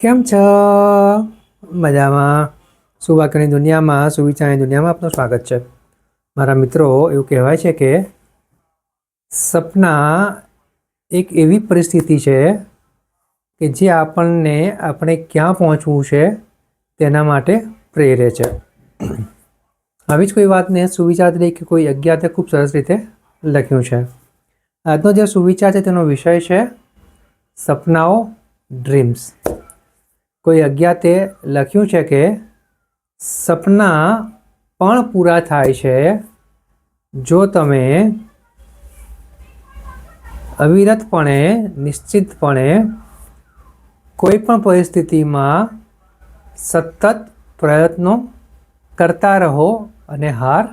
કેમ છો? મજામાં? સુવાક્યની દુનિયામાં, સુવિચારની દુનિયામાં આપનું સ્વાગત છે. મારા મિત્રો, એવું કહેવાય છે કે સપના એક એવી પરિસ્થિતિ છે કે જે આપણને આપણે ક્યાં પહોંચવું છે તેના માટે પ્રેરે છે. આવી જ કોઈ વાતને સુવિચાર તરીકે કોઈ અજ્ઞાતે ખૂબ સરસ રીતે લખ્યું છે. આજનો જે સુવિચાર છે તેનો વિષય છે સપનાઓ, ડ્રીમ્સ. કોઈ અજ્ઞાતે લખ્યું છે કે સપના પણ પૂરા થાય છે જો તમે અવિરતપણે, નિશ્ચિતપણે કોઈ પણ પરિસ્થિતિમાં સતત પ્રયત્નો કરતા રહો અને હાર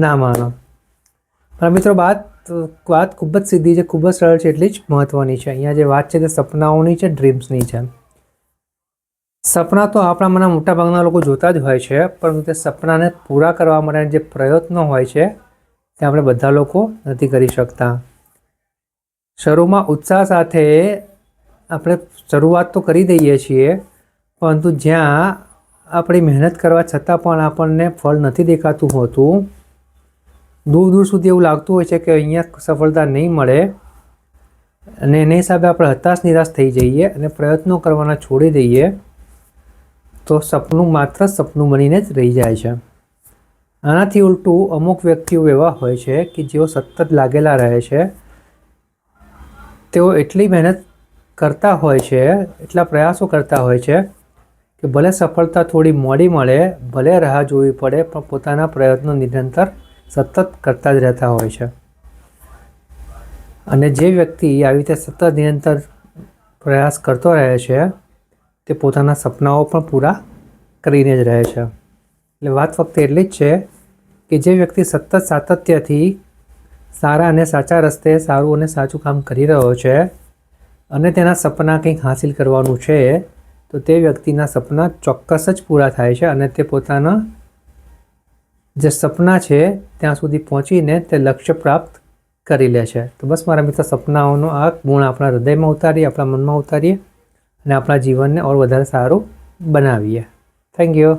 ના માનો. પણ મિત્રો, વાત ખૂબ જ સીધી છે, ખૂબ જ સરળ છે, એટલી જ મહત્ત્વની છે. અહીંયા જે વાત છે તે સપનાઓની છે, ડ્રીમ્સની છે. સપના તો આપણામાંના મોટાભાગના લોકો જોતા જ હોય છે, પરંતુ તે સપનાને પૂરા કરવા માટે જે પ્રયત્નો હોય છે તે આપણે બધા લોકો નથી કરી શકતા. શરૂમાં ઉત્સાહ સાથે આપણે શરૂઆત તો કરી દઈએ છીએ, પરંતુ જ્યાં આપણી મહેનત કરવા છતાં પણ આપણને ફળ નથી દેખાતું હોતું, દૂર દૂર સુધી એવું લાગતું હોય છે કે અહીંયા સફળતા નહીં મળે, અને એના હિસાબે આપણે હતાશ નિરાશ થઈ જઈએ અને પ્રયત્નો કરવાના છોડી દઈએ, તો સપનું માત્ર સપનું બનીને જ રહી જાય છે. આનાથી ઉલટું અમુક વ્યક્તિઓ એવા હોય છે કે જેઓ સતત લાગેલા રહે છે. તેઓ એટલી મહેનત કરતા હોય છે, એટલા પ્રયાસો કરતા હોય છે કે ભલે સફળતા થોડી મોડી મળે, ભલે રાહ જોવી પડે, પણ પોતાના પ્રયત્નો નિરંતર સતત કરતા જ રહેતા હોય છે. અને જે વ્યક્તિ આવી રીતે સતત નિરંતર પ્રયાસ કરતો રહે છે તે પોતાના સપનાઓ પણ પૂરા કરીને જ રહે છે. એટલે વાત ફક્ત એટલી જ છે કે જે વ્યક્તિ સતત સાતત્યથી સારા અને સાચા રસ્તે સારું અને સાચું કામ કરી રહ્યો છે અને તેના સપના કંઈક હાંસિલ કરવાનું છે, તો તે વ્યક્તિના સપના ચોક્કસ જ પૂરા થાય છે અને તે પોતાના જે સપના છે ત્યાં સુધી પહોંચીને તે લક્ષ્ય પ્રાપ્ત કરી લે છે. તો બસ મારા મિત્ર, સપનાઓનો આ ગુણ આપણા હૃદયમાં ઉતારીએ, આપણા મનમાં ઉતારીએ અને આપણા જીવનને ઓર વધારે સારું બનાવીએ. Thank you.